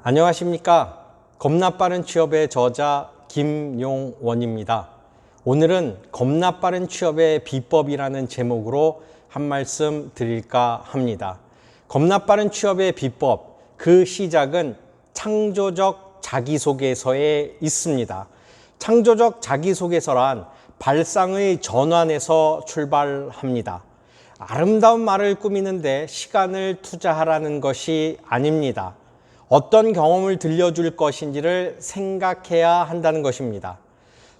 안녕하십니까. 겁나 빠른 취업의 저자 김용원입니다. 오늘은 겁나 빠른 취업의 비법이라는 제목으로 한 말씀 드릴까 합니다. 겁나 빠른 취업의 비법, 그 시작은 창조적 자기소개서에 있습니다. 창조적 자기소개서란 발상의 전환에서 출발합니다. 아름다운 말을 꾸미는데 시간을 투자하라는 것이 아닙니다. 어떤 경험을 들려줄 것인지를 생각해야 한다는 것입니다.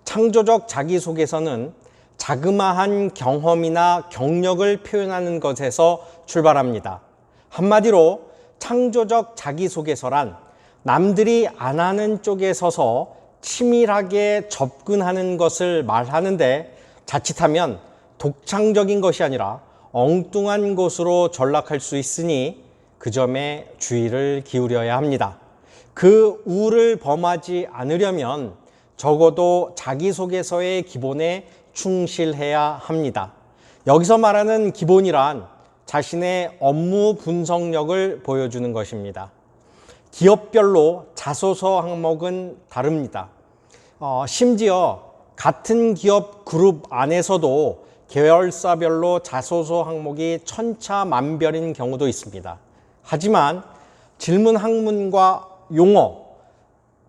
창조적 자기소개서는 자그마한 경험이나 경력을 표현하는 것에서 출발합니다. 한마디로 창조적 자기소개서란 남들이 안 하는 쪽에 서서 치밀하게 접근하는 것을 말하는데 자칫하면 독창적인 것이 아니라 엉뚱한 것으로 전락할 수 있으니 그 점에 주의를 기울여야 합니다. 그 우를 범하지 않으려면 적어도 자기소개서의 기본에 충실해야 합니다. 여기서 말하는 기본이란 자신의 업무 분석력을 보여주는 것입니다. 기업별로 자소서 항목은 다릅니다. 심지어 같은 기업 그룹 안에서도 계열사별로 자소서 항목이 천차만별인 경우도 있습니다. 하지만 질문 항문과 용어,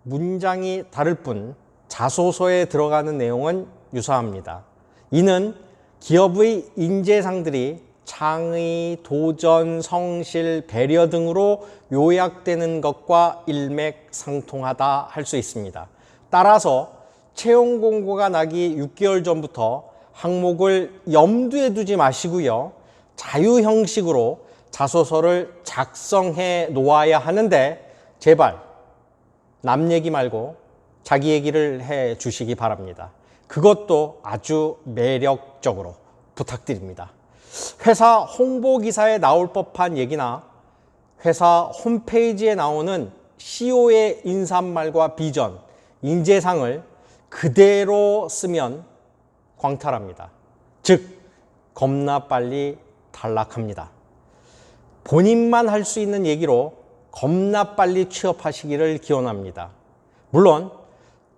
문장이 다를 뿐 자소서에 들어가는 내용은 유사합니다. 이는 기업의 인재상들이 창의, 도전, 성실, 배려 등으로 요약되는 것과 일맥상통하다 할 수 있습니다. 따라서 채용 공고가 나기 6개월 전부터 항목을 염두에 두지 마시고요. 자유 형식으로 자소서를 작성해 놓아야 하는데 제발 남 얘기 말고 자기 얘기를 해 주시기 바랍니다. 그것도 아주 매력적으로 부탁드립니다. 회사 홍보 기사에 나올 법한 얘기나 회사 홈페이지에 나오는 CEO의 인사말과 비전, 인재상을 그대로 쓰면 광탈합니다. 즉, 겁나 빨리 탈락합니다. 본인만 할 수 있는 얘기로 겁나 빨리 취업하시기를 기원합니다. 물론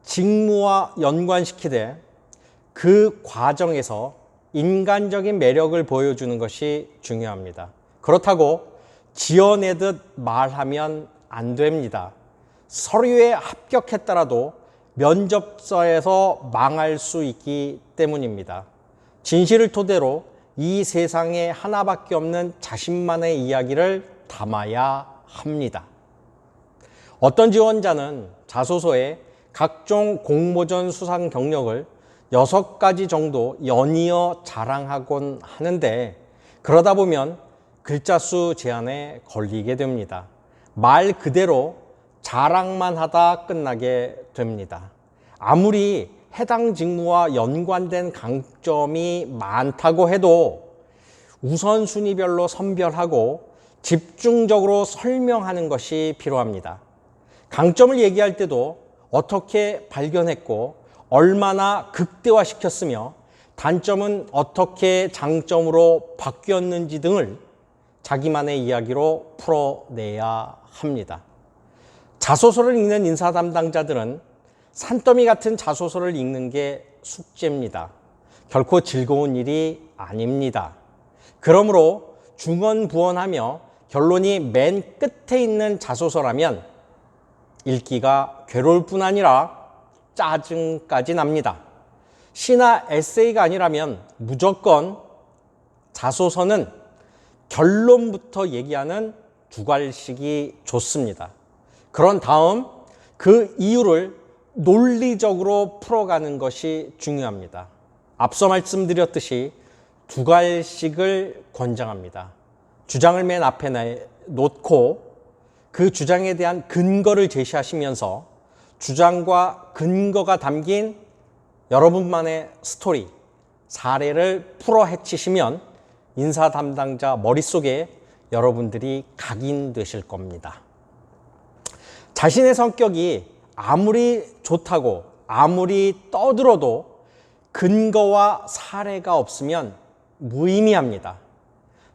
직무와 연관시키되 그 과정에서 인간적인 매력을 보여주는 것이 중요합니다. 그렇다고 지어내듯 말하면 안 됩니다. 서류에 합격했더라도 면접서에서 망할 수 있기 때문입니다. 진실을 토대로 이 세상에 하나밖에 없는 자신만의 이야기를 담아야 합니다. 어떤 지원자는 자소서에 각종 공모전 수상 경력을 6가지 정도 연이어 자랑하곤 하는데 그러다 보면 글자 수 제한에 걸리게 됩니다. 말 그대로 자랑만 하다 끝나게 됩니다. 아무리 해당 직무와 연관된 강점이 많다고 해도 우선순위별로 선별하고 집중적으로 설명하는 것이 필요합니다. 강점을 얘기할 때도 어떻게 발견했고 얼마나 극대화시켰으며 단점은 어떻게 장점으로 바뀌었는지 등을 자기만의 이야기로 풀어내야 합니다. 자소서를 읽는 인사 담당자들은 산더미 같은 자소서를 읽는 게 숙제입니다. 결코 즐거운 일이 아닙니다. 그러므로 중언부언하며 결론이 맨 끝에 있는 자소서라면 읽기가 괴로울 뿐 아니라 짜증까지 납니다. 시나 에세이가 아니라면 무조건 자소서는 결론부터 얘기하는 두괄식이 좋습니다. 그런 다음 그 이유를 논리적으로 풀어가는 것이 중요합니다. 앞서 말씀드렸듯이 두괄식을 권장합니다. 주장을 맨 앞에 놓고 그 주장에 대한 근거를 제시하시면서 주장과 근거가 담긴 여러분만의 스토리, 사례를 풀어 헤치시면 인사 담당자 머릿속에 여러분들이 각인되실 겁니다. 자신의 성격이 아무리 좋다고 아무리 떠들어도 근거와 사례가 없으면 무의미합니다.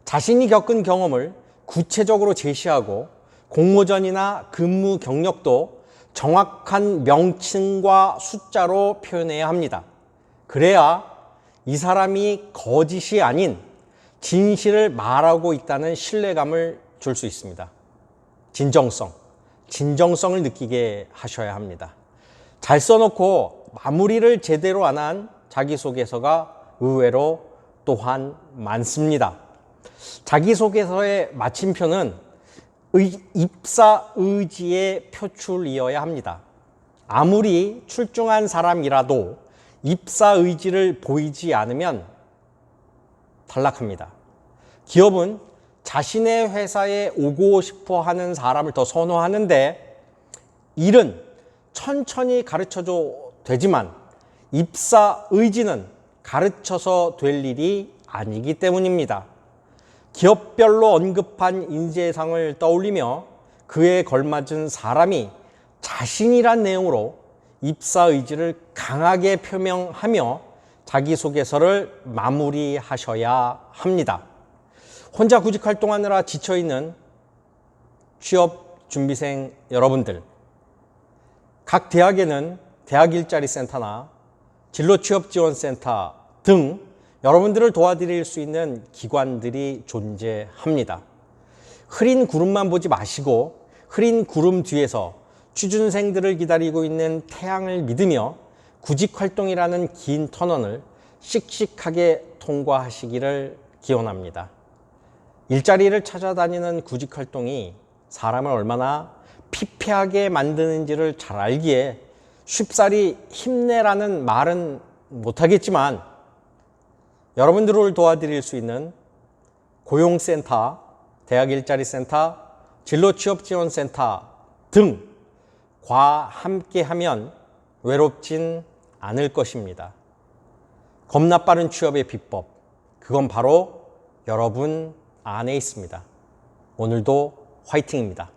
자신이 겪은 경험을 구체적으로 제시하고 공모전이나 근무 경력도 정확한 명칭과 숫자로 표현해야 합니다. 그래야 이 사람이 거짓이 아닌 진실을 말하고 있다는 신뢰감을 줄 수 있습니다. 진정성을 느끼게 하셔야 합니다. 잘 써놓고 마무리를 제대로 안 한 자기소개서가 의외로 또한 많습니다. 자기소개서의 마침표는 입사 의지의 표출이어야 합니다. 아무리 출중한 사람이라도 입사 의지를 보이지 않으면 탈락합니다. 기업은 자신의 회사에 오고 싶어 하는 사람을 더 선호하는데 일은 천천히 가르쳐도 되지만 입사 의지는 가르쳐서 될 일이 아니기 때문입니다. 기업별로 언급한 인재상을 떠올리며 그에 걸맞은 사람이 자신이란 내용으로 입사 의지를 강하게 표명하며 자기소개서를 마무리하셔야 합니다. 혼자 구직 활동하느라 지쳐있는 취업 준비생 여러분들, 각 대학에는 대학 일자리 센터나 진로 취업 지원센터 등 여러분들을 도와드릴 수 있는 기관들이 존재합니다. 흐린 구름만 보지 마시고 흐린 구름 뒤에서 취준생들을 기다리고 있는 태양을 믿으며 구직 활동이라는 긴 터널을 씩씩하게 통과하시기를 기원합니다. 일자리를 찾아다니는 구직 활동이 사람을 얼마나 피폐하게 만드는지를 잘 알기에 쉽사리 힘내라는 말은 못하겠지만 여러분들을 도와드릴 수 있는 고용센터, 대학 일자리 센터, 진로 취업 지원센터 등과 함께하면 외롭진 않을 것입니다. 겁나 빠른 취업의 비법, 그건 바로 여러분 안에 있습니다. 오늘도 화이팅입니다.